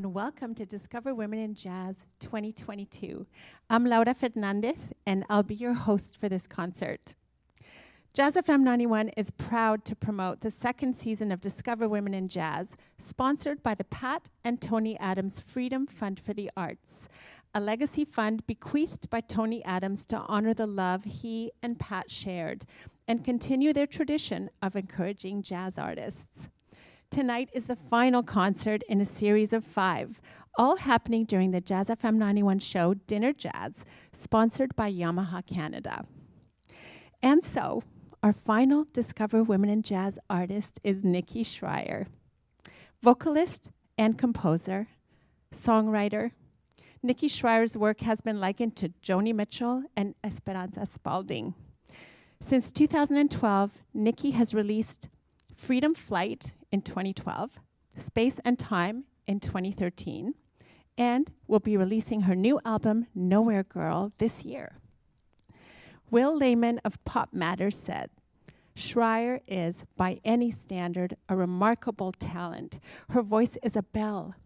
And welcome to Discover Women in Jazz 2022. I'm Laura Fernandez, and I'll be your host for this concert. JAZZ.FM91 is proud to promote the second season of Discover Women in Jazz, sponsored by the Pat and Tony Adams Freedom Fund for the Arts, a legacy fund bequeathed by Tony Adams to honor the love he and Pat shared and continue their tradition of encouraging jazz artists. Tonight is the final concert in a series of 5, all happening during the JAZZ.FM91 show Dinner Jazz, sponsored by Yamaha Canada. And so, our final Discover Women in Jazz artist is Nicky Schrire, vocalist and composer, songwriter. Nicky Schrire's work has been likened to Joni Mitchell and Esperanza Spalding. Since 2012, Nicky has released Freedom Flight in 2012, Space and Time in 2013, and will be releasing her new album, Nowhere Girl, this year. Will Layman of PopMatters said, "Schrire is, by any standard, a remarkable talent. Her voice is a bell,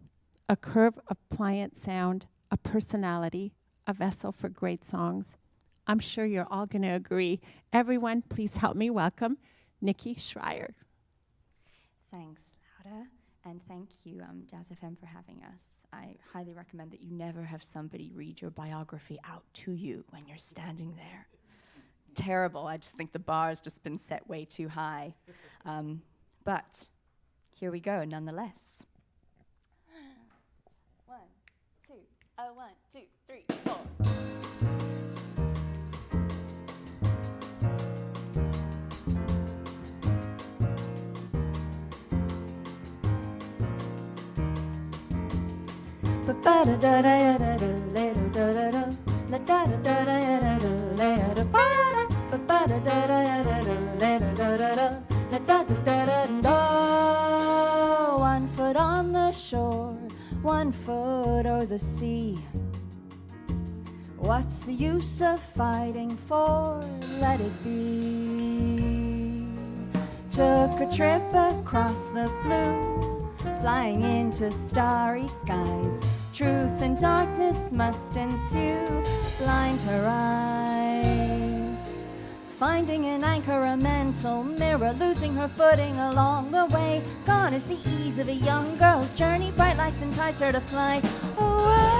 a curve of pliant sound, a personality, a vessel for great songs." I'm sure you're all going to agree. Everyone, please help me welcome Nicky Schrire. Thanks, Laura, and thank you, Jazz FM, for having us. I highly recommend that you never have somebody read your biography out to you when you're standing there. Terrible. I just think the bar's just been set way too high. But here we go, nonetheless. 1, 2, 1, 2, 3, 4. One foot on the shore, 1 foot o'er the sea. What's the use of fighting for? Let it be. Took a trip across the blue, flying into starry skies. Truth and darkness must ensue, blind her eyes. Finding an anchor, a mental mirror, losing her footing along the way. Gone is the ease of a young girl's journey, bright lights entice her to fly away.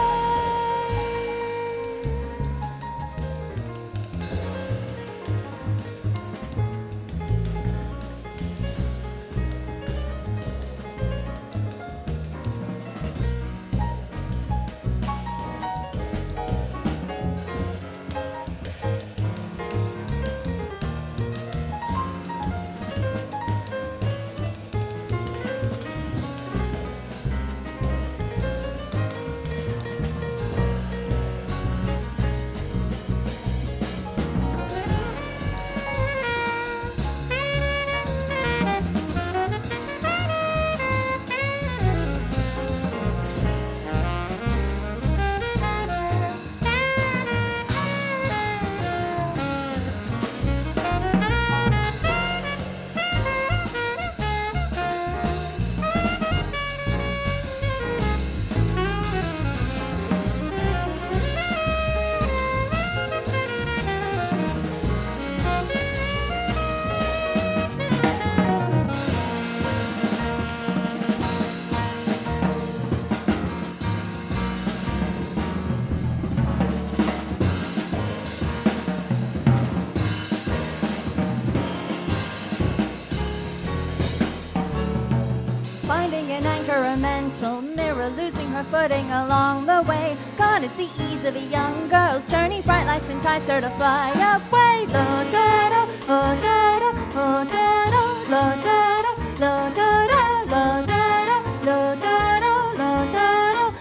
A mental mirror, losing her footing along the way. Gone is the ease of a young girl's journey, bright lights entice her to fly away. La da da, la da da, la da da, la da da, la da da, la da da, la da da, la da da,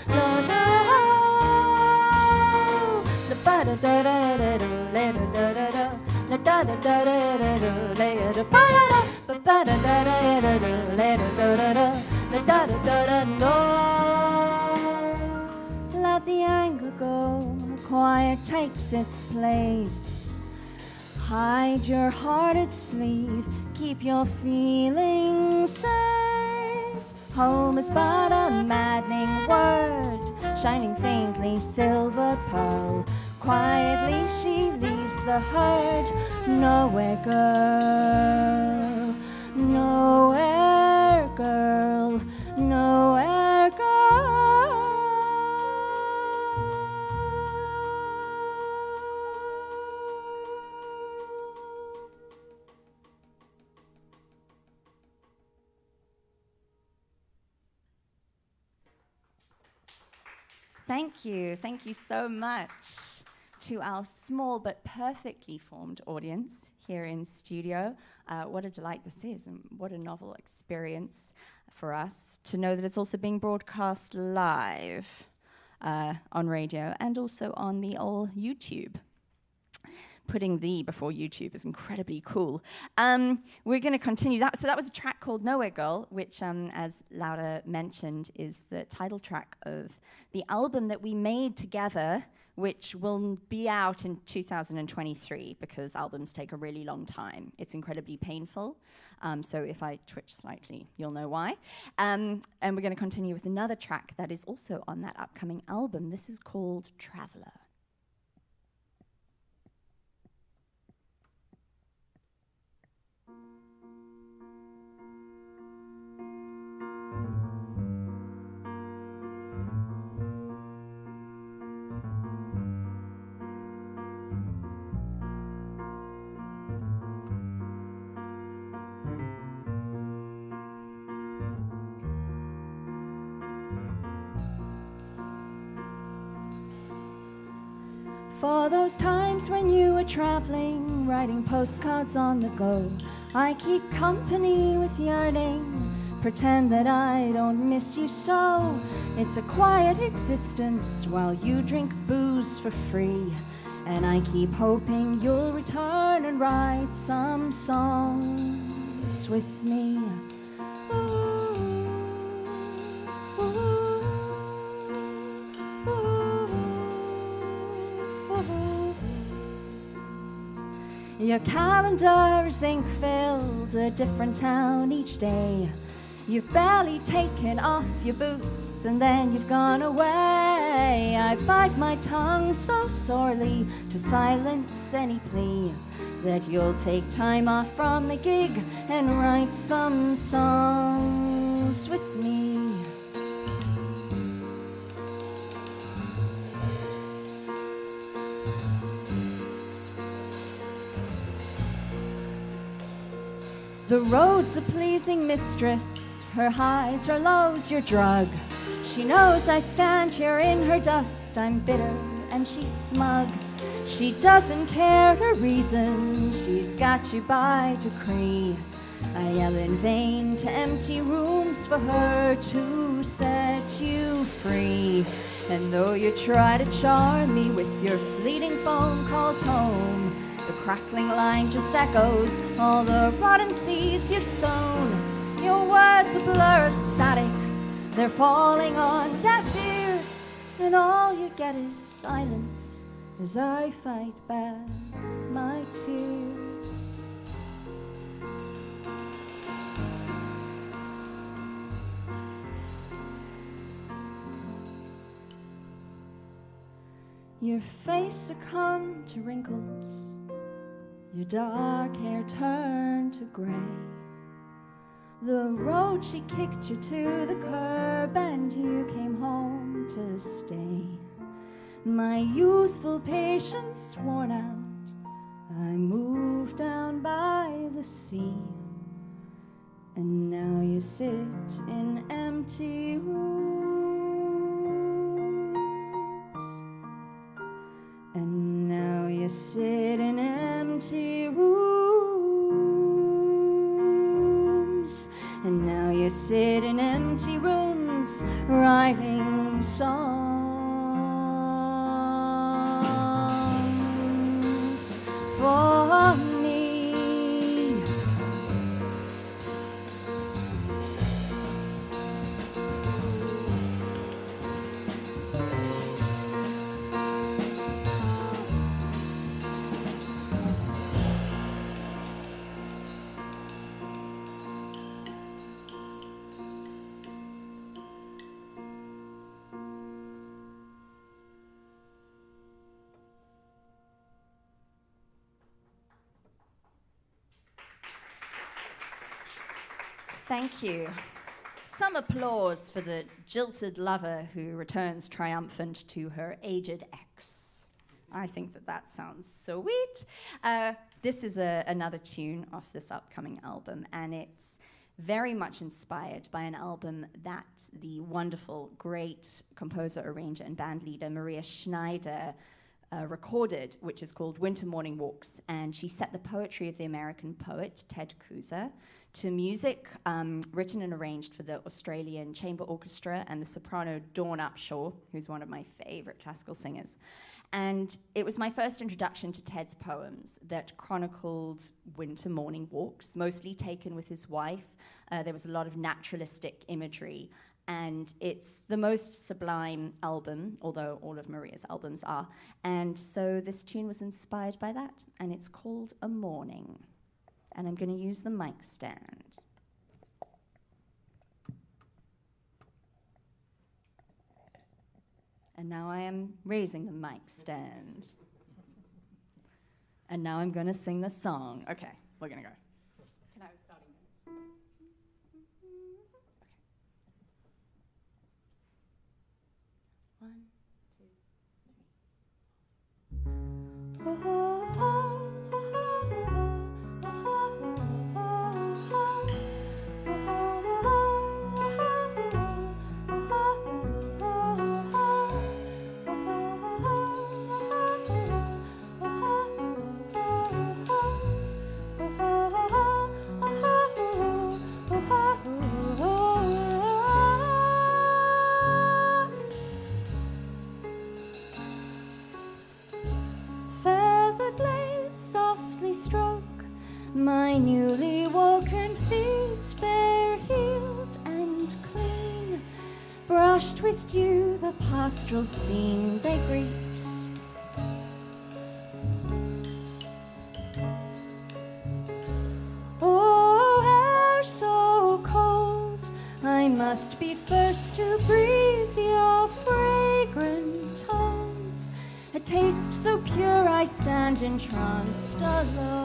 la da da. La ba da da da da da, la da da da, la da da da da da, la da ba da, ba ba da da da da, la da da da. Da da da da no. Let the anger go, quiet takes its place. Hide your heart at sleeve, keep your feelings safe. Home is but a maddening word, shining faintly silver pearl. Quietly she leaves the herd. Nowhere, girl, nowhere, girl, nowhere, girl. Thank you so much to our small but perfectly formed audience here in studio. What a delight this is, and what a novel experience for us to know that it's also being broadcast live on radio and also on the old YouTube. Putting the before YouTube is incredibly cool. We're going to continue that. So that was a track called Nowhere Girl, which, as Laura mentioned, is the title track of the album that we made together, which will be out in 2023 because albums take a really long time. It's incredibly painful. So if I twitch slightly, you'll know why. And we're going to continue with another track that is also on that upcoming album. This is called Traveler. For those times when you were traveling, writing postcards on the go, I keep company with yearning, pretend that I don't miss you so. It's a quiet existence while you drink booze for free, and I keep hoping you'll return and write some songs with me. Your calendar is ink-filled, a different town each day. You've barely taken off your boots and then you've gone away. I bite my tongue so sorely to silence any plea that you'll take time off from the gig and write some songs with me. The road's a pleasing mistress, her highs, her lows, your drug. She knows I stand here in her dust, I'm bitter and she's smug. She doesn't care her reason, she's got you by decree. I yell in vain to empty rooms for her to set you free. And though you try to charm me with your fleeting phone calls home, the crackling line just echoes all the rotten seeds you've sown. Your words a blur of static, they're falling on deaf ears, and all you get is silence as I fight back my tears. Your face succumbed to wrinkles, your dark hair turned to gray. The road, she kicked you to the curb and you came home to stay. My youthful patience worn out, I moved down by the sea. And now you sit in empty rooms. And now you sit in empty rooms. And now you sit in empty rooms writing songs for me. Thank you. Some applause for the jilted lover who returns triumphant to her aged ex. I think that sounds sweet. This is another tune off this upcoming album, and it's very much inspired by an album that the wonderful, great composer, arranger, and band leader Maria Schneider recorded, which is called Winter Morning Walks, and she set the poetry of the American poet Ted Kuza to music written and arranged for the Australian Chamber Orchestra and the soprano Dawn Upshaw, who's one of my favorite classical singers. And it was my first introduction to Ted's poems that chronicled winter morning walks, mostly taken with his wife. There was a lot of naturalistic imagery, and it's the most sublime album, although all of Maria's albums are. And so this tune was inspired by that, and it's called A Morning. And I'm going to use the mic stand. And now I am raising the mic stand. And now I'm going to sing the song. Okay, we're going to go. Can I start again? Okay. 1, 2, 3. My newly woken feet, bare-heeled and clean, brushed with dew the pastoral scene they greet. Oh, air so cold, I must be first to breathe your fragrant tones. A taste so pure I stand entranced alone.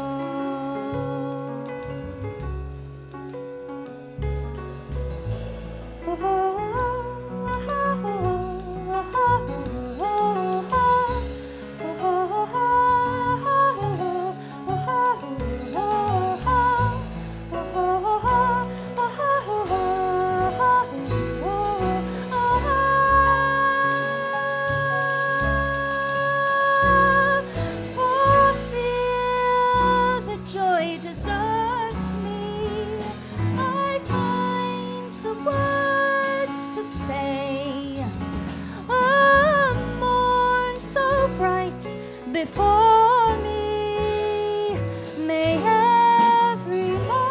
Before me, may every moment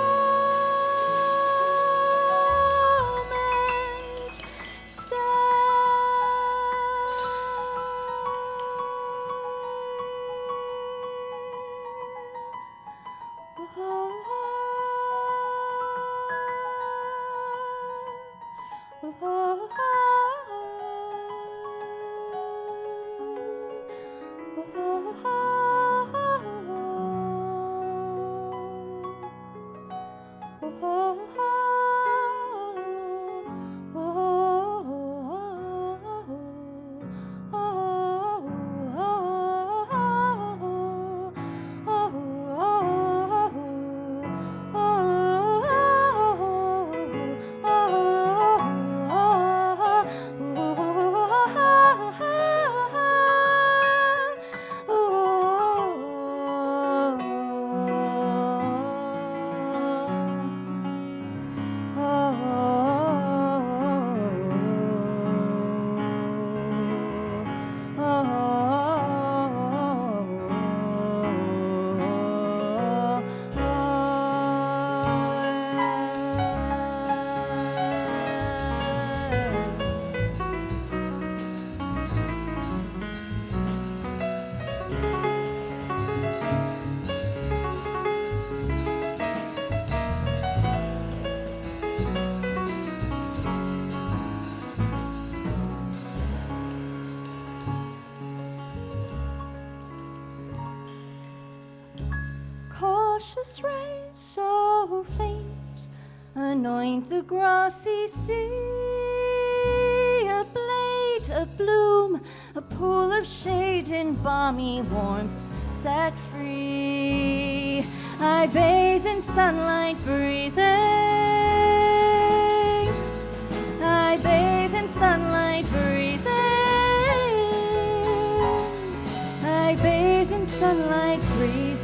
cautious rays so faint anoint the grassy sea, a blade, a bloom, a pool of shade in balmy warmth set free. I bathe in sunlight breathing, I bathe in sunlight breathing, I bathe in sunlight breathing.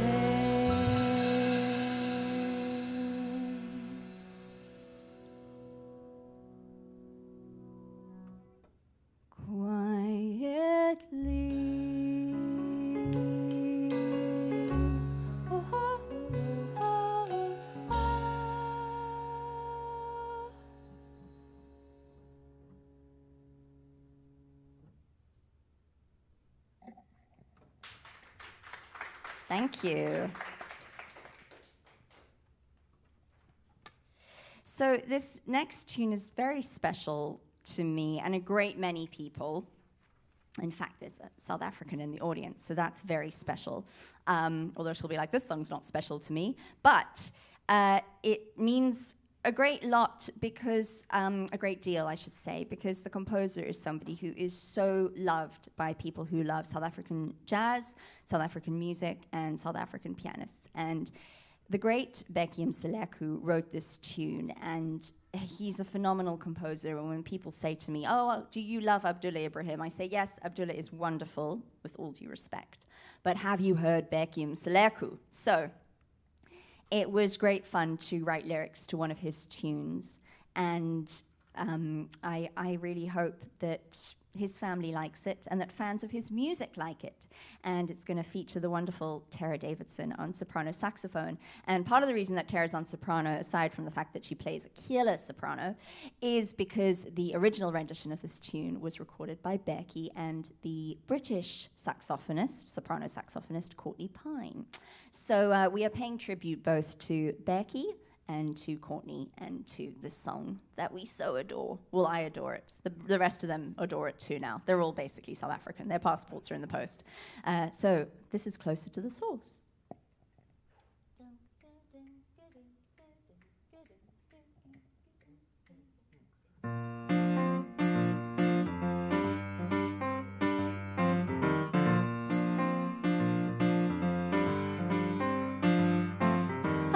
Thank you. So this next tune is very special to me and a great many people. In fact, there's a South African in the audience, so that's very special. Although she'll be like, this song's not special to me. But it means a great lot because, a great deal, I should say, because the composer is somebody who is so loved by people who love South African jazz, South African music, and South African pianists. And the great Becky Mseleku wrote this tune, and he's a phenomenal composer. And when people say to me, oh, do you love Abdullah Ibrahim? I say, yes, Abdullah is wonderful, with all due respect. But have you heard Becky Mseleku? So it was great fun to write lyrics to one of his tunes, and I really hope that his family likes it and that fans of his music like it. And it's going to feature the wonderful Tara Davidson on soprano saxophone. And part of the reason that Tara's on soprano, aside from the fact that she plays a killer soprano, is because the original rendition of this tune was recorded by Becky and the British saxophonist, soprano saxophonist, Courtney Pine. So we are paying tribute both to Becky and to Courtney and to this song that we so adore. Well, I adore it. The rest of them adore it too now. They're all basically South African. Their passports are in the post. So this is Closer to the Source.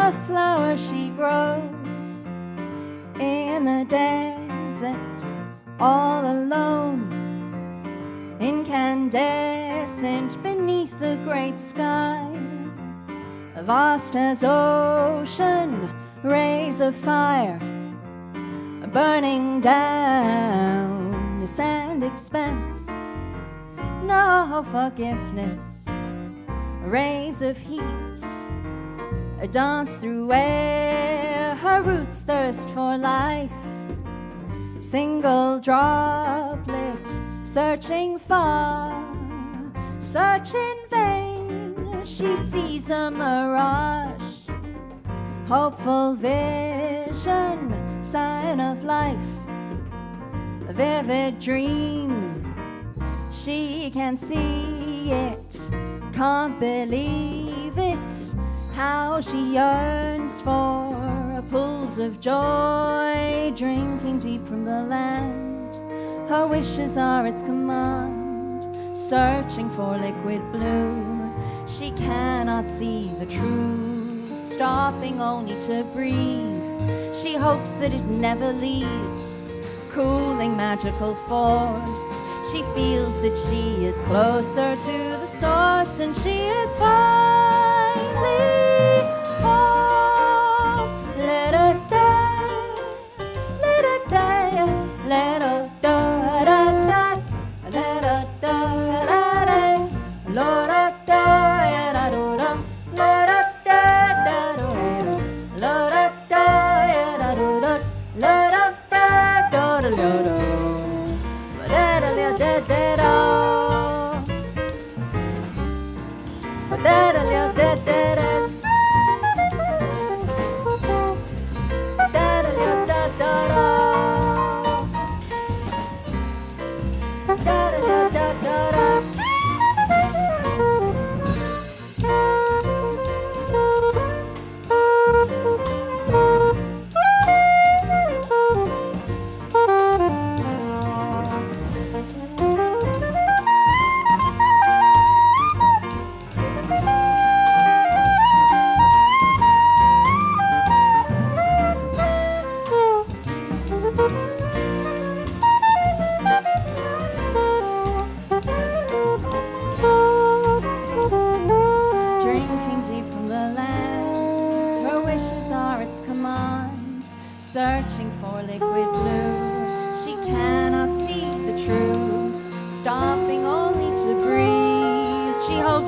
A flower she grows in the desert, all alone, incandescent beneath the great sky, vast as ocean, rays of fire, burning down the sand expanse, no forgiveness, rays of heat, a dance through air, her roots thirst for life. Single droplet, searching far, search in vain. She sees a mirage, hopeful vision, sign of life, a vivid dream. She can see it, can't believe it. How she yearns for pools of joy, drinking deep from the land. Her wishes are its command, searching for liquid bloom. She cannot see the truth, stopping only to breathe. She hopes that it never leaves, cooling magical force. She feels that she is closer to the source, and she is finally. Let her die, let her die, let her die, let her die, Lord, I die, and I don't know, let her die, Lord, I die, and I don't know, let her die, let her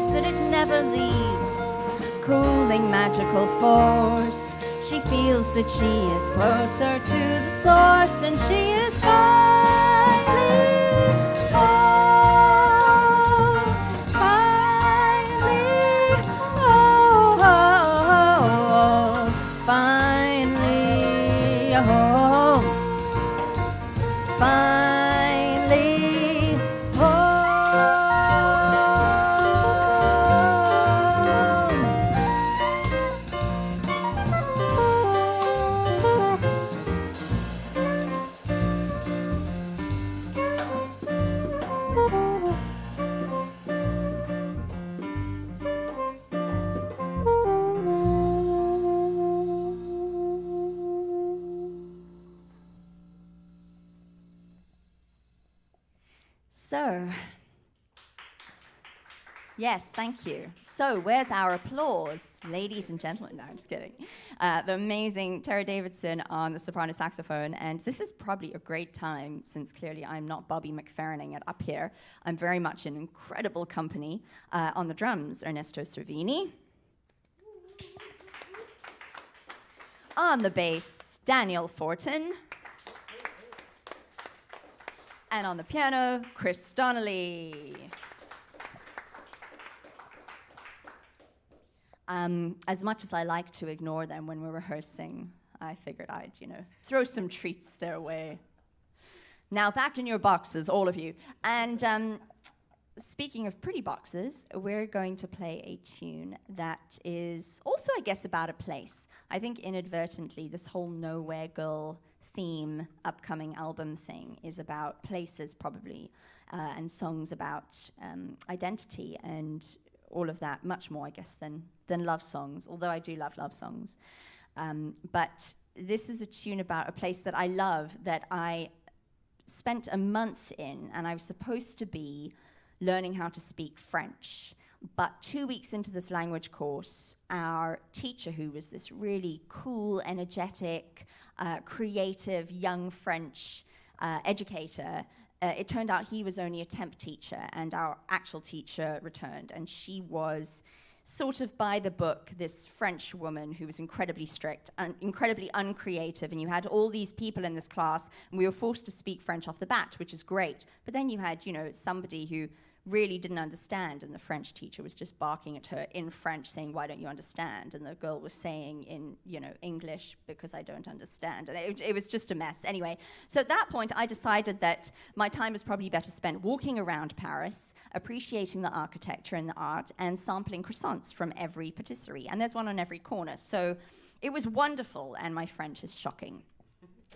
hopes that it never leaves. Cooling magical force. She feels that she is closer to the source, and she is finally home. Finally home. Finally home. Finally home. So, yes, thank you. So, where's our applause? Ladies and gentlemen, no, I'm just kidding. The amazing Tara Davidson on the soprano saxophone, and this is probably a great time, since clearly I'm not Bobby McFerrining it up here. I'm very much in incredible company. On the drums, Ernesto Cervini. On the bass, Daniel Fortin. And on the piano, Chris Donnelly. As much as I like to ignore them when we're rehearsing, I figured I'd, throw some treats their way. Now, back in your boxes, all of you. And speaking of pretty boxes, we're going to play a tune that is also, I guess, about a place. I think inadvertently, this whole Nowhere Girl theme, upcoming album thing is about places probably, and songs about identity and all of that, much more, I guess, than love songs, although I do love love songs. But this is a tune about a place that I love, that I spent a month in, and I was supposed to be learning how to speak French. But 2 weeks into this language course, our teacher, who was this really cool, energetic, creative, young French educator, it turned out he was only a temp teacher, and our actual teacher returned, and she was sort of by the book, this French woman who was incredibly strict, incredibly uncreative, and you had all these people in this class, and we were forced to speak French off the bat, which is great. But then you had, somebody who really didn't understand, and the French teacher was just barking at her in French, saying, "Why don't you understand?" And the girl was saying in, English, "Because I don't understand." And it was just a mess. Anyway, so at that point, I decided that my time was probably better spent walking around Paris, appreciating the architecture and the art, and sampling croissants from every patisserie. And there's one on every corner. So it was wonderful, and my French is shocking.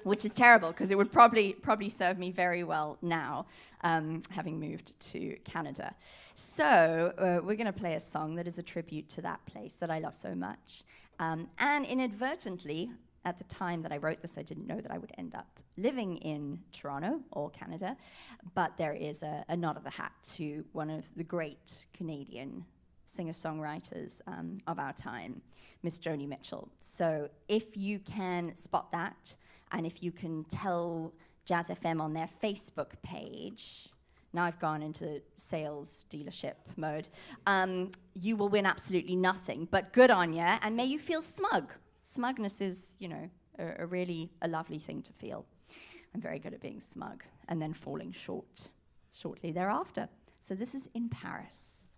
Which is terrible, because it would probably serve me very well now, having moved to Canada. So we're going to play a song that is a tribute to that place that I love so much. And inadvertently, at the time that I wrote this, I didn't know that I would end up living in Toronto or Canada. But there is a nod of the hat to one of the great Canadian singer-songwriters of our time, Miss Joni Mitchell. So if you can spot that, and if you can tell Jazz FM on their Facebook page, now I've gone into sales dealership mode, you will win absolutely nothing, but good on you, and may you feel smug. Smugness is, a really lovely thing to feel. I'm very good at being smug, and then falling short shortly thereafter. So this is In Paris.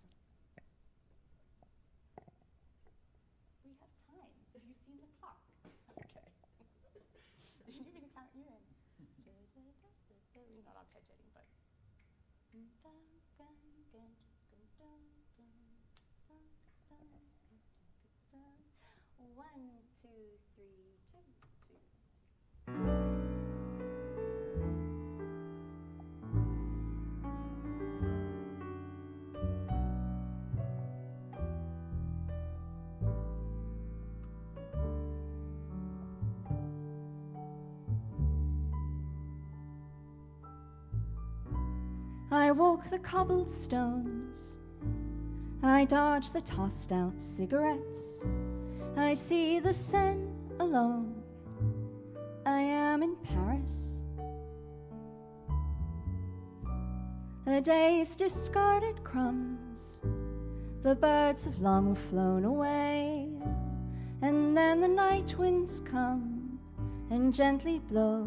We have time. Have you seen the clock? Okay. You can count you in. We're not arpeggiating, but. 1, 2, 3, 2, 2. I walk the cobbled stones, I dodge the tossed out cigarettes, I see the Seine alone, I am in Paris. The day's discarded crumbs The birds have long flown away, and then the night winds come and gently blow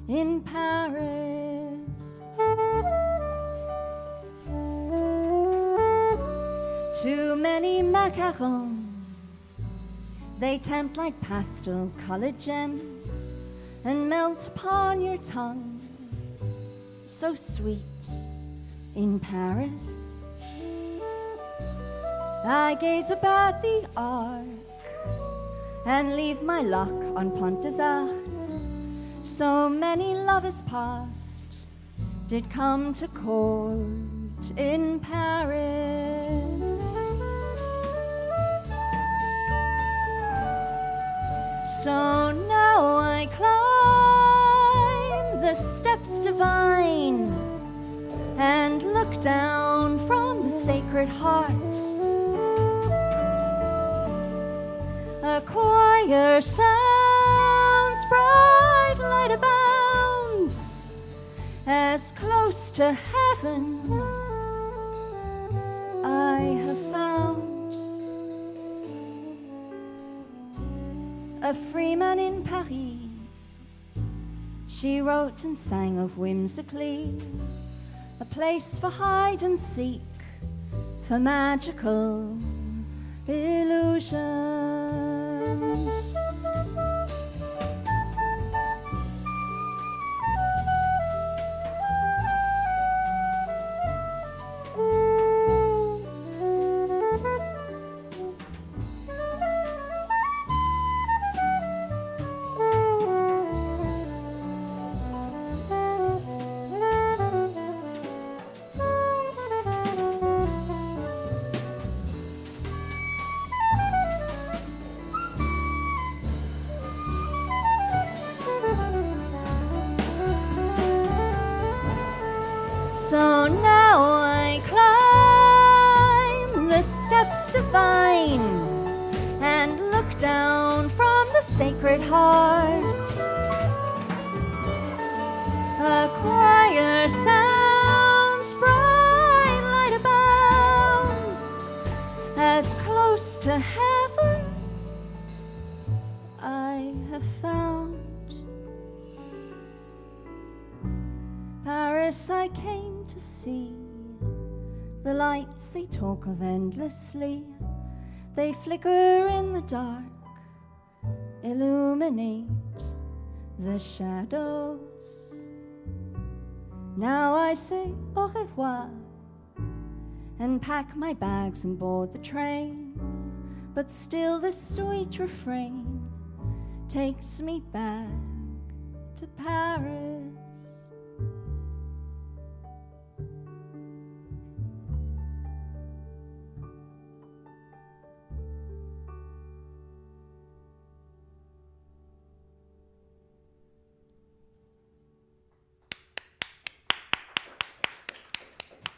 in Paris. Too many macarons, they tempt like pastel-colored gems and melt upon your tongue, so sweet in Paris. I gaze about the arc and leave my luck on Pont des Arts. So many lovers past did come to court in Paris. So now I climb the steps divine and look down from the Sacred Heart. A choir sounds, bright light abounds, as close to heaven I have found. A free man in Paris, she wrote and sang of whimsically, a place for hide and seek, for magical illusions. So now I climb the steps divine and look down from the Sacred Heart. A choir sounds, bright light abounds, as close to heaven I have found. Paris I came to see, the lights they talk of endlessly, they flicker in the dark, illuminate the shadows. Now I say au revoir and pack my bags and board the train, but still the sweet refrain takes me back to Paris.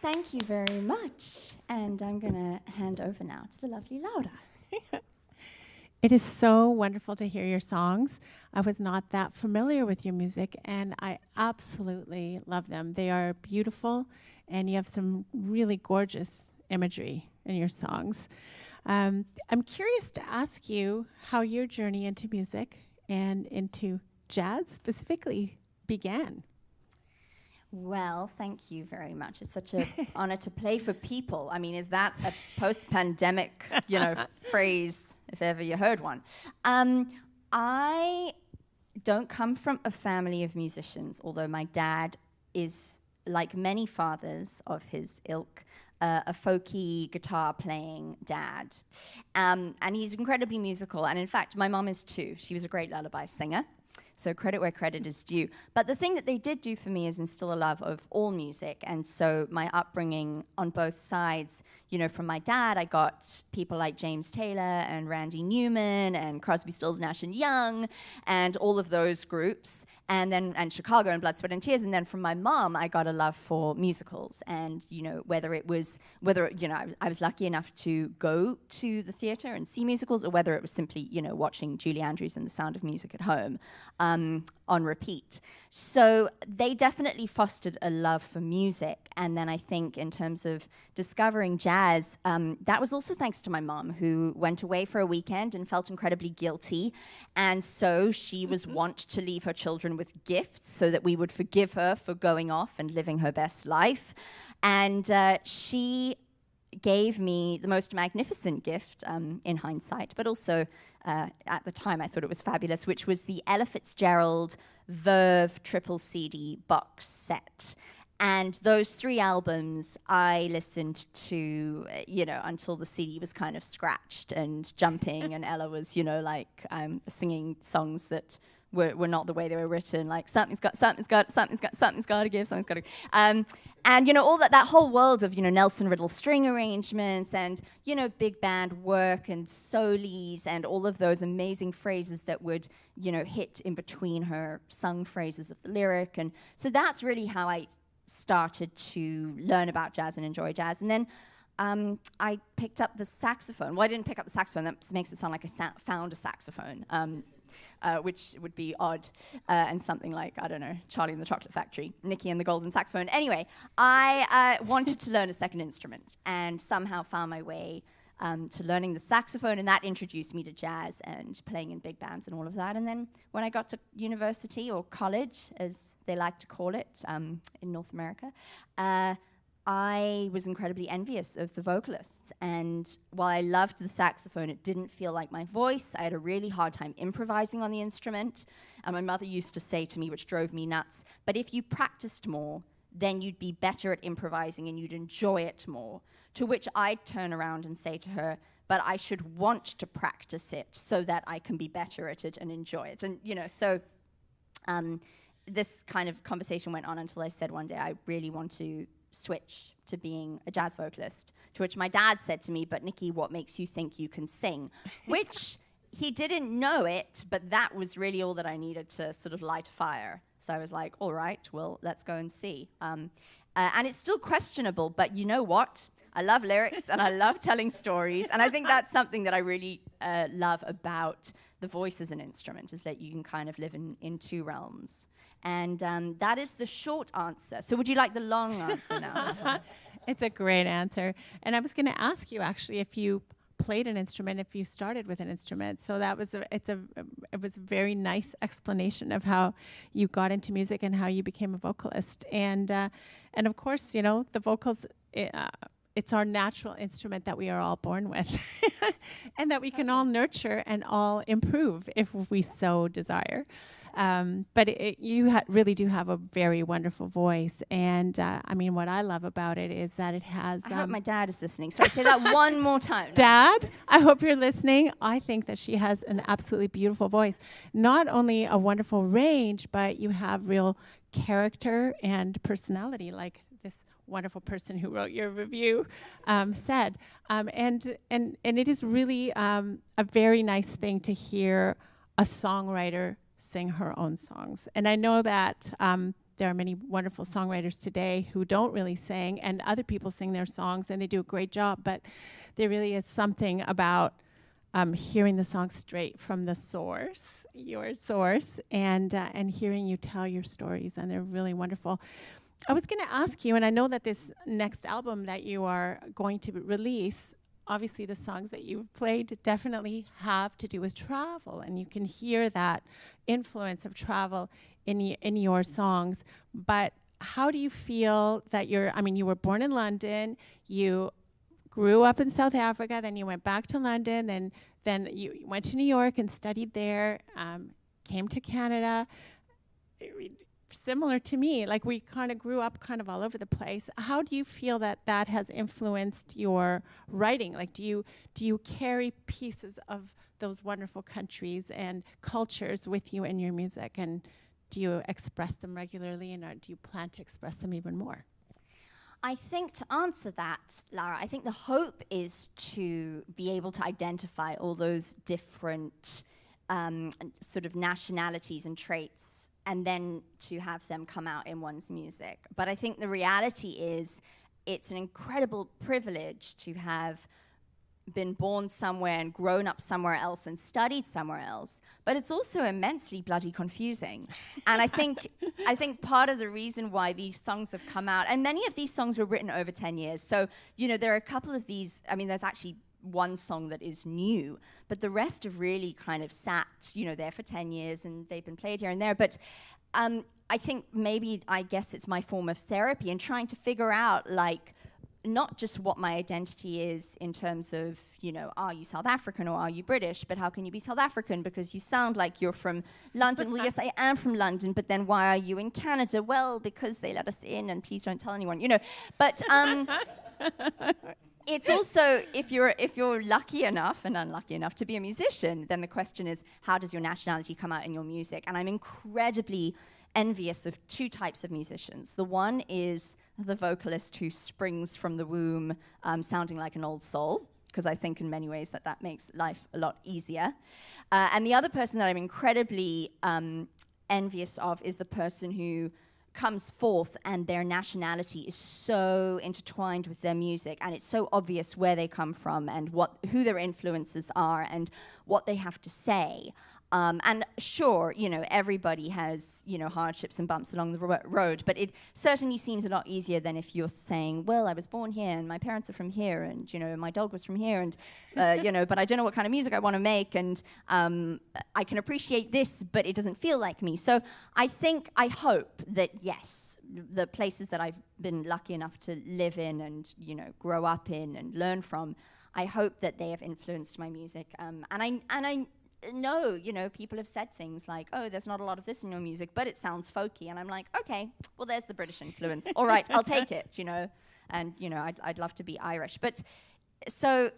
Thank you very much. And I'm going to hand over now to the lovely Laura. It is so wonderful to hear your songs. I was not that familiar with your music, and I absolutely love them. They are beautiful, and you have some really gorgeous imagery in your songs. I'm curious to ask you how your journey into music and into jazz specifically began. Well, thank you very much. It's such an honor to play for people. I mean, is that a post-pandemic, phrase, if ever you heard one? I don't come from a family of musicians, although my dad is, like many fathers of his ilk, a folky guitar-playing dad. And he's incredibly musical. And in fact, my mom is too. She was a great lullaby singer. So credit where credit is due. But the thing that they did do for me is instill a love of all music. And so my upbringing on both sides, from my dad, I got people like James Taylor and Randy Newman and Crosby, Stills, Nash and Young and all of those groups. And Chicago and Blood, Sweat and Tears. And then from my mom, I got a love for musicals. And, whether I was lucky enough to go to the theater and see musicals, or whether it was simply, watching Julie Andrews and The Sound of Music at home. on repeat. So they definitely fostered a love for music. And then I think in terms of discovering jazz, that was also thanks to my mom, who went away for a weekend and felt incredibly guilty. And so she was wont to leave her children with gifts so that we would forgive her for going off and living her best life. And she gave me the most magnificent gift in hindsight, but also at the time I thought it was fabulous, which was the Ella Fitzgerald Verve triple CD box set. And those 3 albums I listened to, until the CD was kind of scratched and jumping, and Ella was, singing songs that were not the way they were written, like something's got to give. And all that whole world of Nelson Riddle string arrangements and big band work and solis and all of those amazing phrases that would hit in between her sung phrases of the lyric. And so that's really how I started to learn about jazz and enjoy jazz. And then I picked up the saxophone. Well, I didn't pick up the saxophone. That makes it sound like I found a saxophone. Which would be odd, and something like, I don't know, Charlie and the Chocolate Factory, Nicky and the Golden Saxophone. Anyway, I wanted to learn a second instrument and somehow found my way to learning the saxophone, and that introduced me to jazz and playing in big bands and all of that. And then when I got to university, or college, as they like to call it in North America, I was incredibly envious of the vocalists. And while I loved the saxophone, it didn't feel like my voice. I had a really hard time improvising on the instrument. And my mother used to say to me, which drove me nuts, but if you practiced more, then you'd be better at improvising and you'd enjoy it more. To which I'd turn around and say to her, but I should want to practice it so that I can be better at it and enjoy it. And, so this kind of conversation went on until I said one day, I really want to switch to being a jazz vocalist, to which my dad said to me, but Nicky, what makes you think you can sing? Which he didn't know it, but that was really all that I needed to sort of light a fire. So I was like, all right, well, let's go and see. And it's still questionable, but you know what? I love lyrics and I love telling stories. And I think that's something that I really love about the voice as an instrument, is that you can kind of live in 2 realms. And that is the short answer. So would you like the long answer now? It's a great answer. And I was going to ask you, actually, if you played an instrument, if you started with an instrument. So that was it was a very nice explanation of how you got into music and how you became a vocalist. And of course, the vocals, it's our natural instrument that we are all born with and that we can all nurture and all improve if we so desire. But you really do have a very wonderful voice. And what I love about it is that it has... I hope my dad is listening. So I say that one more time. Dad, I hope you're listening. I think that she has an absolutely beautiful voice. Not only a wonderful range, but you have real character and personality, like this wonderful person who wrote your review said. And it is really a very nice thing to hear a songwriter sing her own songs. And I know that there are many wonderful songwriters today who don't really sing, and other people sing their songs and they do a great job, but there really is something about hearing the song straight from the source, your source, and hearing you tell your stories, and they're really wonderful. I was going to ask you, and I know that this next album that you are going to release, obviously the songs that you've played definitely have to do with travel, and you can hear that influence of travel in your songs. But how do you feel that you were born in London, you grew up in South Africa, then you went back to London, then you went to New York and studied there, came to Canada. Similar to me, like we kind of grew up kind of all over the place. How do you feel that has influenced your writing? Like, do you carry pieces of those wonderful countries and cultures with you in your music, and do you express them regularly, and do you plan to express them even more? I think to answer that, Lara, I think the hope is to be able to identify all those different sort of nationalities and traits, and then to have them come out in one's music. But I think the reality is it's an incredible privilege to have been born somewhere and grown up somewhere else and studied somewhere else, but it's also immensely bloody confusing. And I think part of the reason why these songs have come out, and many of these songs were written over 10 years, so, you know, there are a couple of these, I mean, there's actually one song that is new, but the rest have really kind of sat, you know, there for 10 years and they've been played here and there. But I think maybe, I guess it's my form of therapy and trying to figure out, like, not just what my identity is in terms of, you know, are you South African or are you British, but how can you be South African because you sound like you're from London? Well, yes, I am from London, but then why are you in Canada? Well, because they let us in and please don't tell anyone, you know. But it's also, if you're lucky enough and unlucky enough to be a musician, then the question is, how does your nationality come out in your music? And I'm incredibly envious of two types of musicians. The one is the vocalist who springs from the womb sounding like an old soul, because I think in many ways that makes life a lot easier. And the other person that I'm incredibly envious of is the person who comes forth and their nationality is so intertwined with their music, and it's so obvious where they come from and who their influences are and what they have to say. And sure, you know, everybody has, you know, hardships and bumps along the road, but it certainly seems a lot easier than if you're saying, well, I was born here and my parents are from here and, you know, my dog was from here and, you know, but I don't know what kind of music I want to make and I can appreciate this, but it doesn't feel like me. So I hope that, yes, the places that I've been lucky enough to live in and, you know, grow up in and learn from, I hope that they have influenced my music. And I know, you know, people have said things like, oh, there's not a lot of this in your music, but it sounds folky. And I'm like, okay, well, there's the British influence. All right, I'll take it, you know. And, you know, I'd love to be Irish. But so,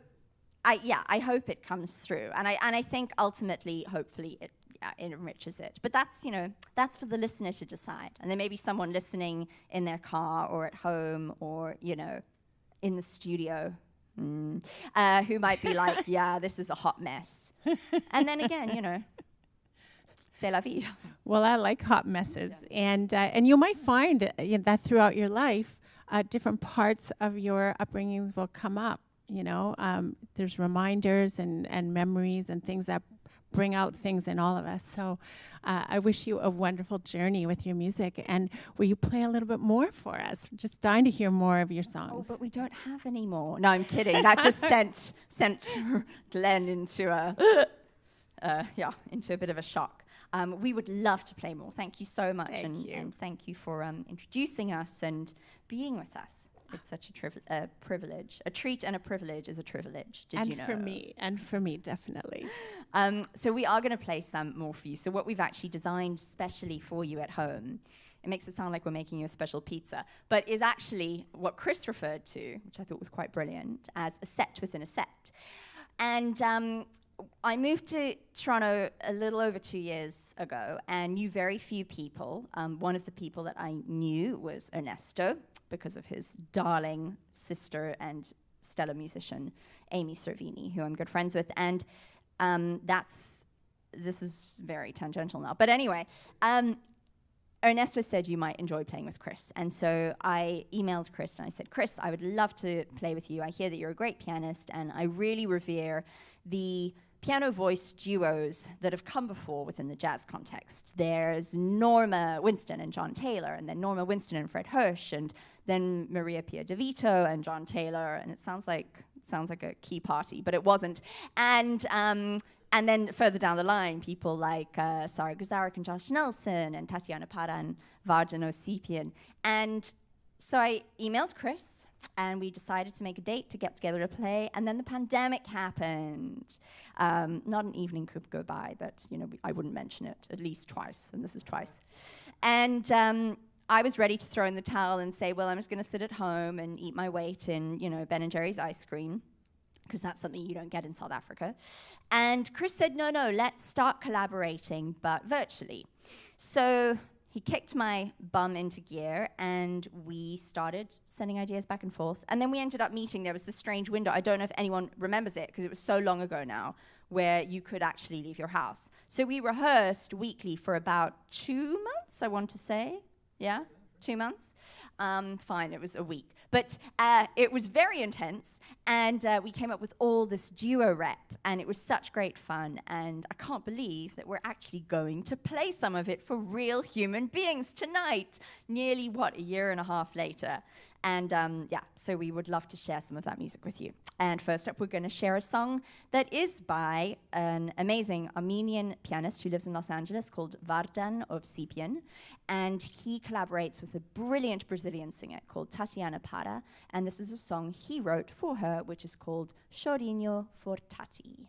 I hope it comes through. And I think ultimately, hopefully, it enriches it. But that's, you know, that's for the listener to decide. And there may be someone listening in their car or at home or, you know, in the studio who might be like, yeah, this is a hot mess. And then again, you know, c'est la vie. Well, I like hot messes. Yeah. And you might find that throughout your life, different parts of your upbringings will come up, you know. There's reminders and memories and things that bring out things in all of us. So I wish you a wonderful journey with your music. And will you play a little bit more for us? Just dying to hear more of your songs. Oh, but we don't have any more. No, I'm kidding. That just sent Glenn into into a bit of a shock. We would love to play more. Thank you so much. And thank you for introducing us and being with us. It's such a privilege. A treat and a privilege is a privilege. Did you know? And for me, definitely. So we are going to play some more for you. So what we've actually designed specially for you at home, it makes it sound like we're making you a special pizza, but is actually what Chris referred to, which I thought was quite brilliant, as a set within a set. And I moved to Toronto a little over 2 years ago and knew very few people. One of the people that I knew was Ernesto, because of his darling sister and stellar musician, Amy Cervini, who I'm good friends with. And this is very tangential now. But anyway, Ernesto said you might enjoy playing with Chris. And so I emailed Chris and I said, Chris, I would love to play with you. I hear that you're a great pianist and I really revere the piano voice duos that have come before within the jazz context. There's Norma Winston and John Taylor, and then Norma Winston and Fred Hirsch, and then Maria Pia DeVito and John Taylor, and it sounds like a key party, but it wasn't. And then further down the line, people like Sarah Guzarek and Josh Nelson and Tatiana Para and Vardan Osipian. And so I emailed Chris, and we decided to make a date to get together to play, and then the pandemic happened. Not an evening could go by, but you know, I wouldn't mention it at least twice, and this is twice. And I was ready to throw in the towel and say, well, I'm just going to sit at home and eat my weight in, you know, Ben & Jerry's ice cream, because that's something you don't get in South Africa. And Chris said, no, let's start collaborating, but virtually. So he kicked my bum into gear, and we started sending ideas back and forth. And then we ended up meeting. There was this strange window. I don't know if anyone remembers it, because it was so long ago now, where you could actually leave your house. So we rehearsed weekly for about 2 months, I want to say. Yeah? 2 months. Fine, it was a week. But it was very intense, and we came up with all this duo rep, and it was such great fun, and I can't believe that we're actually going to play some of it for real human beings tonight, nearly, a year and a half later. And so we would love to share some of that music with you. And first up, we're going to share a song that is by an amazing Armenian pianist who lives in Los Angeles called Fortin of Sept, and he collaborates with a brilliant Brazilian singer called Tatiana Para, and this is a song he wrote for her, which is called Chorinho for Tati.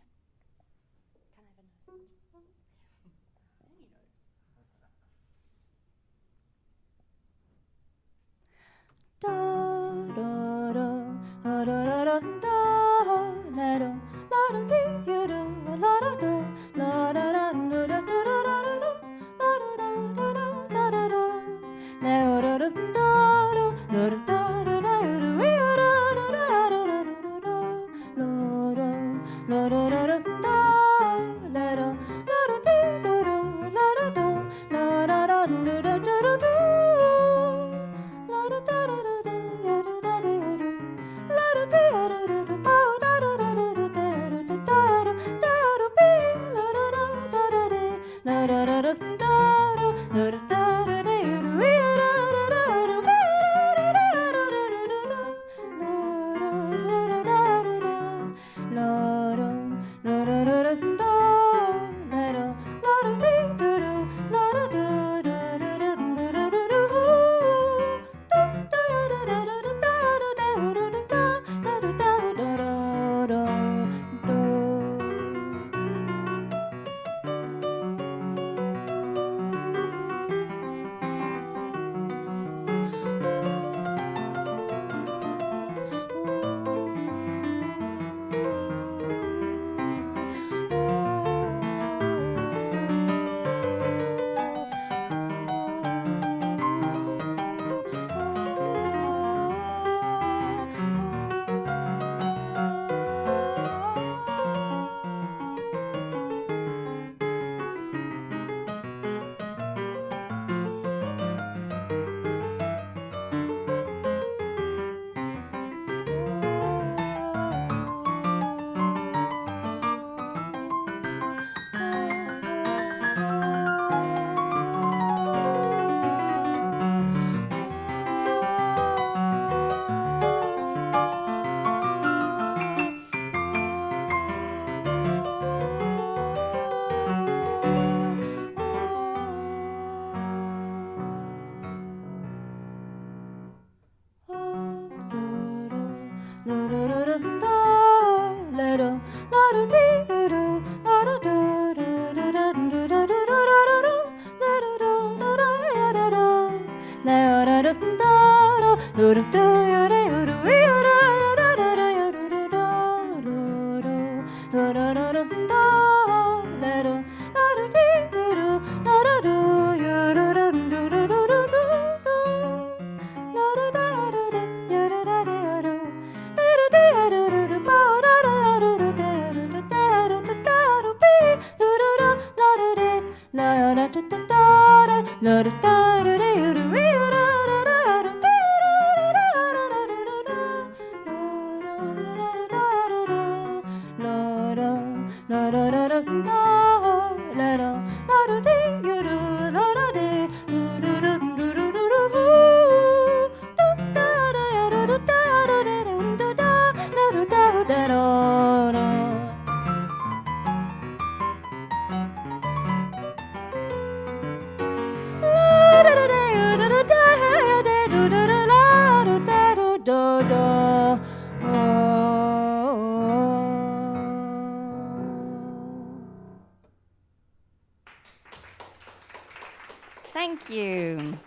Thank you.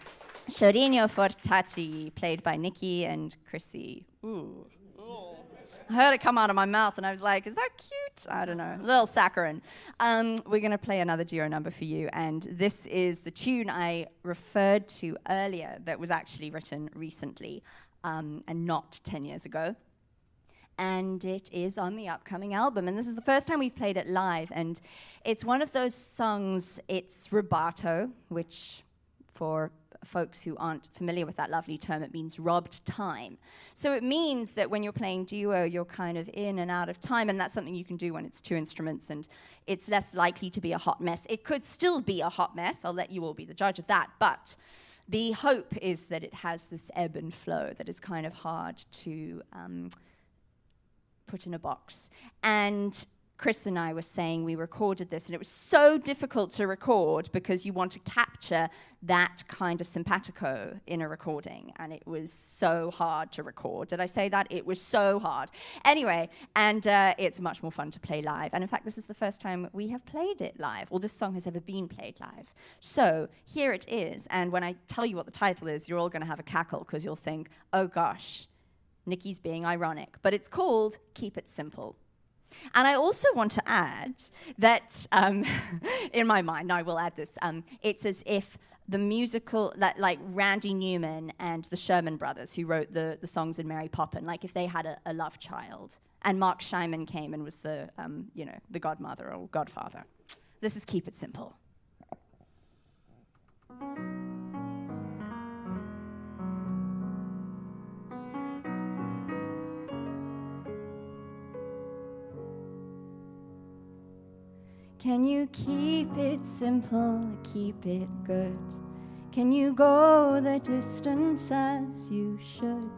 Chorinho for Tati, played by Nicky and Chrissy. Ooh. I heard it come out of my mouth, and I was like, is that cute? I don't know. A little saccharine. We're going to play another duo number for you, and this is the tune I referred to earlier that was actually written recently and not 10 years ago. And it is on the upcoming album, and this is the first time we've played it live, and it's one of those songs, it's rubato, which for folks who aren't familiar with that lovely term, it means robbed time. So it means that when you're playing duo, you're kind of in and out of time, and that's something you can do when it's two instruments, and it's less likely to be a hot mess. It could still be a hot mess. I'll let you all be the judge of that, but the hope is that it has this ebb and flow that is kind of hard to put in a box. And Chris and I were saying we recorded this, and it was so difficult to record because you want to capture that kind of simpatico in a recording, and it was so hard to record. Did I say that? It was so hard. Anyway, and it's much more fun to play live. And in fact, this is the first time we have played it live, or this song has ever been played live. So here it is, and when I tell you what the title is, you're all going to have a cackle because you'll think, oh gosh, Nicky's being ironic. But it's called Keep It Simple. And I also want to add that, in my mind, I will add this, it's as if the musical, that like Randy Newman and the Sherman Brothers, who wrote the songs in Mary Poppins, like if they had a love child, and Mark Scheinman came and was the, the godmother or godfather. This is Keep It Simple. Can you keep it simple, keep it good? Can you go the distance as you should?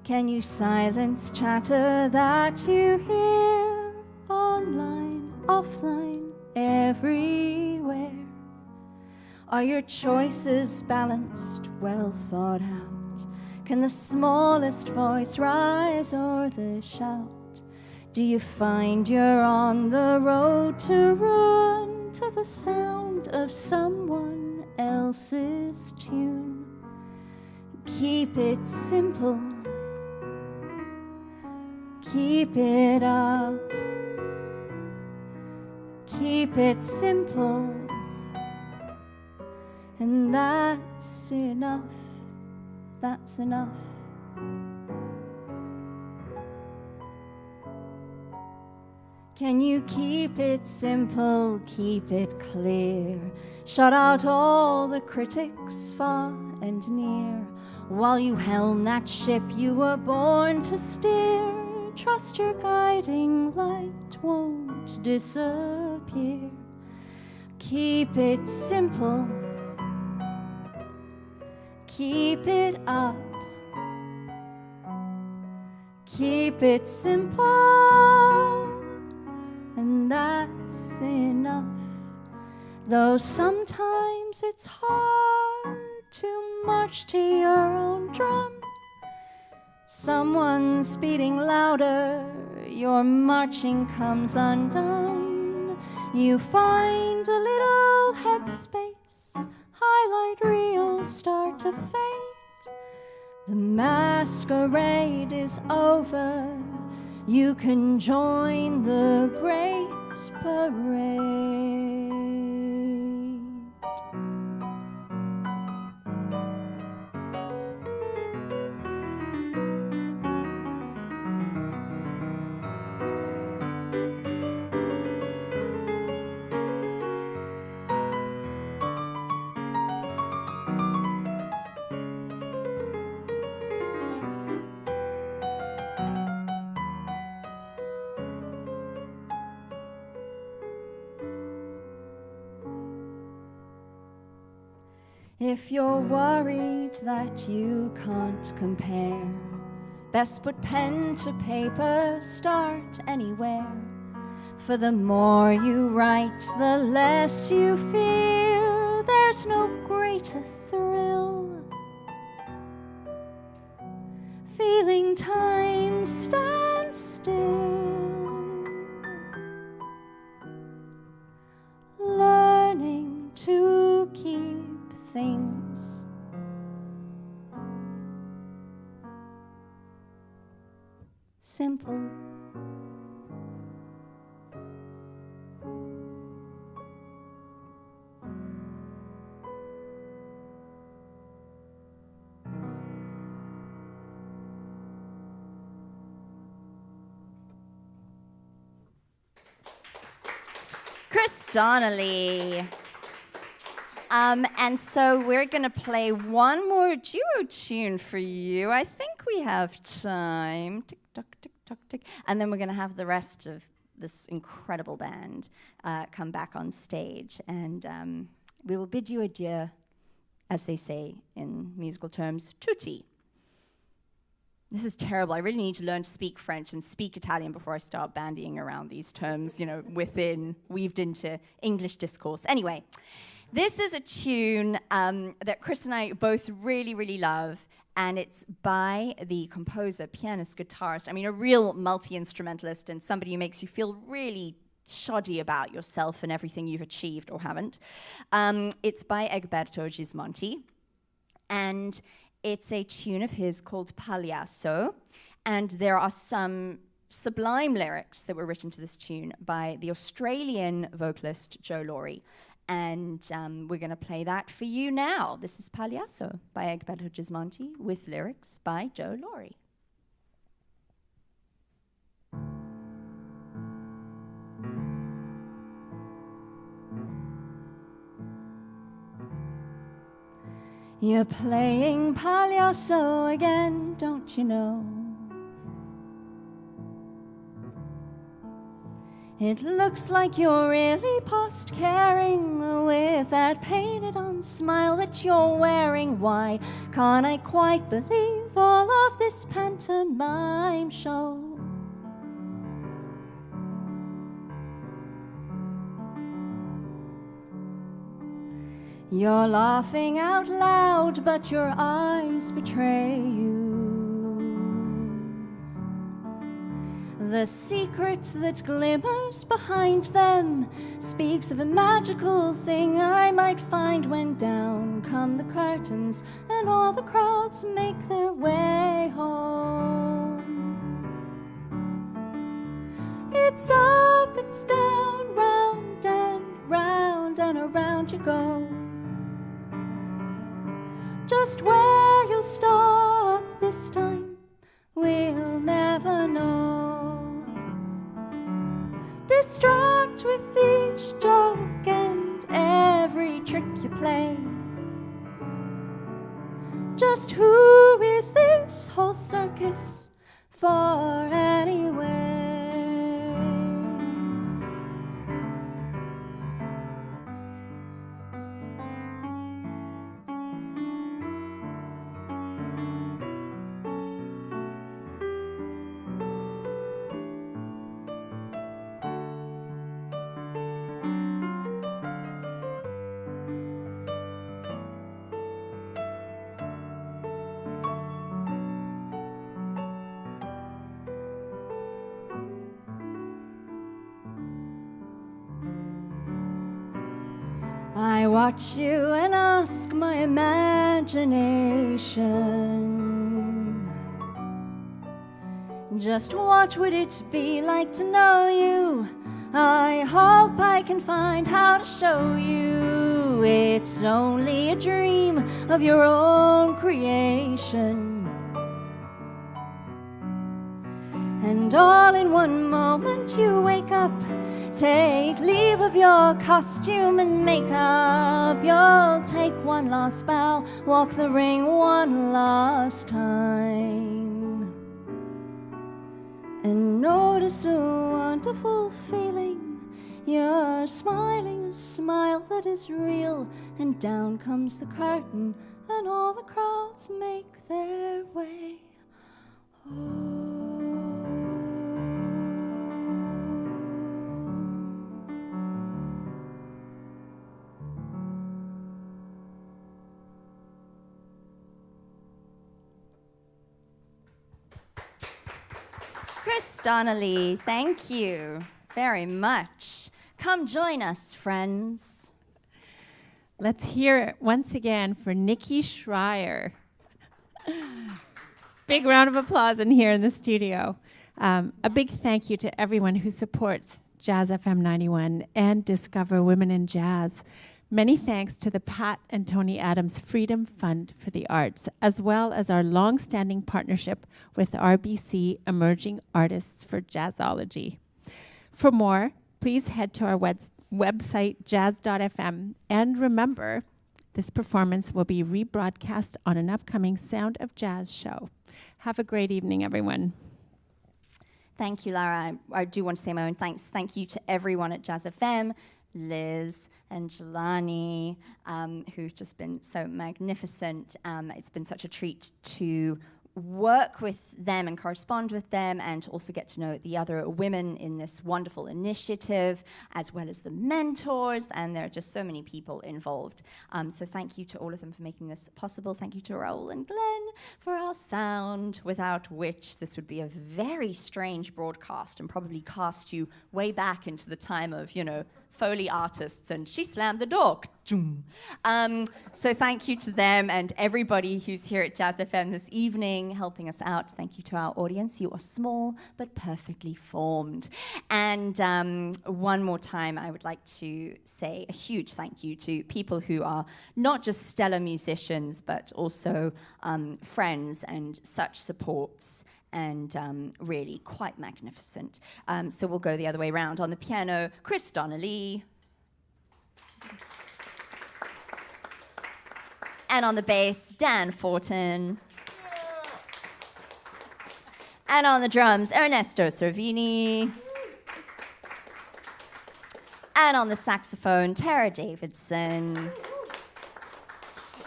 Can you silence chatter that you hear online, offline, everywhere? Are your choices balanced, well thought out? Can the smallest voice rise or the shout? Do you find you're on the road to ruin, to the sound of someone else's tune? Keep it simple, keep it up, keep it simple, and that's enough, that's enough. Can you keep it simple, keep it clear? Shut out all the critics far and near. While you helm that ship you were born to steer, trust your guiding light won't disappear. Keep it simple, keep it up, keep it simple, and that's enough. Though sometimes it's hard to march to your own drum. Someone's beating louder, your marching comes undone. You find a little headspace, highlight reels start to fade. The masquerade is over, you can join the great parade. If you're worried that you can't compare, best put pen to paper, start anywhere. For the more you write, the less you fear. There's no greater thrill, feeling time stand still, learning to keep things simple. Chris Donnelly. And so we're going to play one more duo tune for you. I think we have time. Tick, tock, tick, tock, tick. And then we're going to have the rest of this incredible band come back on stage. And we will bid you adieu, as they say in musical terms, tutti. This is terrible. I really need to learn to speak French and speak Italian before I start bandying around these terms, weaved into English discourse. Anyway, this is a tune that Chris and I both really, really love, and it's by the composer, pianist, guitarist, a real multi-instrumentalist and somebody who makes you feel really shoddy about yourself and everything you've achieved or haven't. It's by Egberto Gismonti, and it's a tune of his called Pagliasso, and there are some sublime lyrics that were written to this tune by the Australian vocalist Jo Laurie, and we're going to play that for you now. This is Pagliasso by Egberto Gismonti with lyrics by Jo Laurie. You're playing Pagliasso again, don't you know? It looks like you're really past caring with that painted-on smile that you're wearing. Why can't I quite believe all of this pantomime show? You're laughing out loud, but your eyes betray you. The secret that glimmers behind them speaks of a magical thing I might find when down come the curtains and all the crowds make their way home. It's up, it's down, round and around you go. Just where you'll stop this time, we'll never know. Distract with each joke and every trick you play. Just who is this whole circus for anyway? I watch you and ask my imagination, just what would it be like to know you? I hope I can find how to show you it's only a dream of your own creation. And all in one moment you wake up, take leave of your costume and makeup. You'll take one last bow, walk the ring one last time, and notice a wonderful feeling. You're smiling a smile that is real, and down comes the curtain and all the crowds make their way home. Donnelly, thank you very much. Come join us, friends. Let's hear it once again for Nicky Schrire. Big round of applause in here in the studio. A big thank you to everyone who supports JAZZ.FM91 and Discover Women in Jazz. Many thanks to the Pat and Tony Adams Freedom Fund for the Arts, as well as our long-standing partnership with RBC Emerging Artists for Jazzology. For more, please head to our website, JAZZ.FM, and remember, This performance will be rebroadcast on an upcoming Sound of Jazz show. Have a great evening, everyone. Thank you, Lara. I do want to say my own thanks. Thank you to everyone at Jazz FM, Liz and Jelani, who've just been so magnificent. It's been such a treat to work with them and correspond with them, and to also get to know the other women in this wonderful initiative, as well as the mentors, and there are just so many people involved. So thank you to all of them for making this possible. Thank you to Raoul and Glenn for our sound, without which this would be a very strange broadcast and probably cast you way back into the time of, Foley artists, and she slammed the door. So thank you to them and everybody who's here at Jazz FM this evening helping us out. Thank you to our audience. You are small but perfectly formed. And one more time, I would like to say a huge thank you to people who are not just stellar musicians, but also friends and such supports, and really quite magnificent. So we'll go the other way around. On the piano, Chris Donnelly. And on the bass, Dan Fortin. And on the drums, Ernesto Cervini. And on the saxophone, Tara Davidson.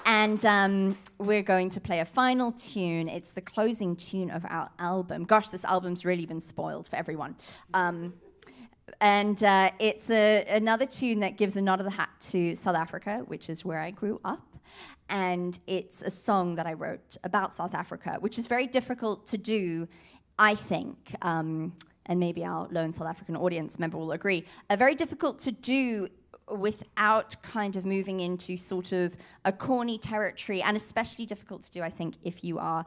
And we're going to play a final tune. It's the closing tune of our album. Gosh, this album's really been spoiled for everyone. It's another tune that gives a nod of the hat to South Africa, which is where I grew up. And it's a song that I wrote about South Africa, which is very difficult to do, I think, and maybe our lone South African audience member will agree, very difficult to do without kind of moving into sort of a corny territory, and especially difficult to do, I think, if you are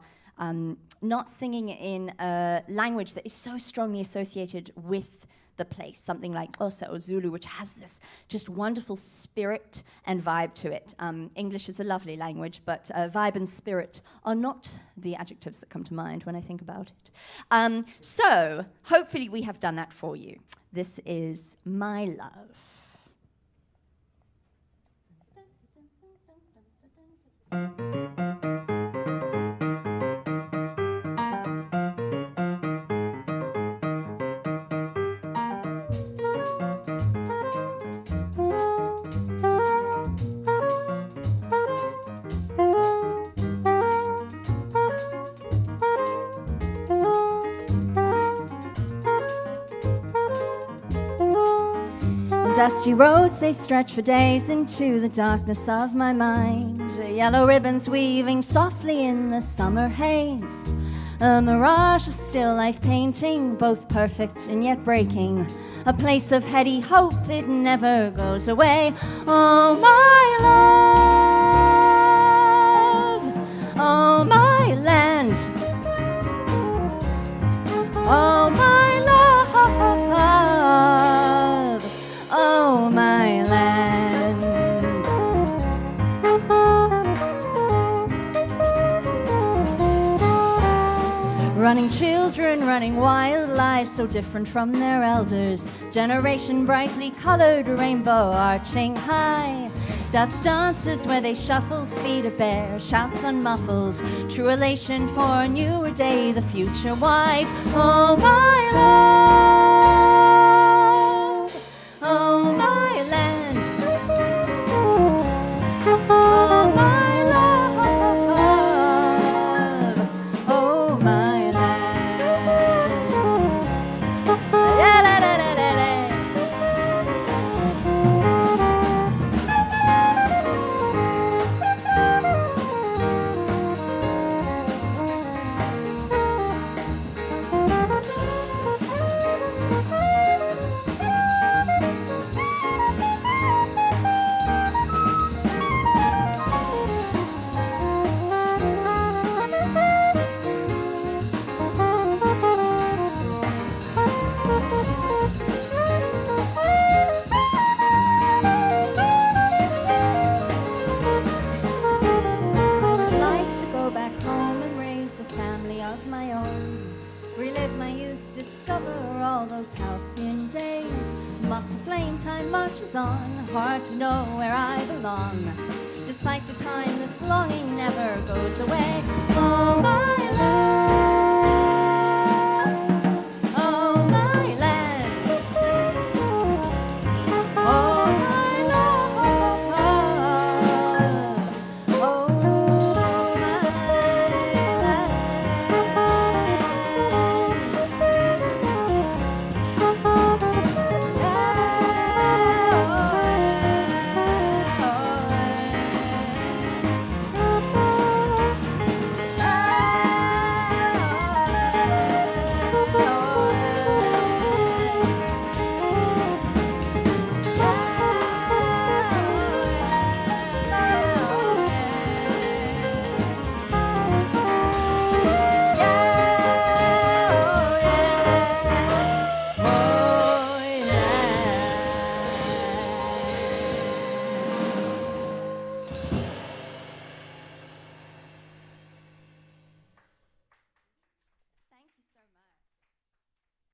not singing in a language that is so strongly associated with the place, something like Xhosa or Zulu, which has this just wonderful spirit and vibe to it. English is a lovely language, but vibe and spirit are not the adjectives that come to mind when I think about it. So hopefully we have done that for you. This is My Love. Dusty roads, they stretch for days into the darkness of my mind. Yellow ribbons weaving softly in the summer haze. A mirage, a still life painting, both perfect and yet breaking. A place of heady hope, it never goes away. Oh, my love, oh, my land, oh, my love, oh, my land. Running children, running wild lives so different from their elders. Generation brightly colored, rainbow arching high. Dust dances where they shuffle, feet are bare, shouts unmuffled. True elation for a newer day, the future wide. Oh, my love, oh, my land, oh, my love, oh, my land. Yeah, la, la, la, la, la. I'd like to go back home and raise a family of my own. Relive my youth, discover all those halcyon days. Moth to flame, time marches on, hard to know where I belong. despite the time, this longing never goes away. Long I love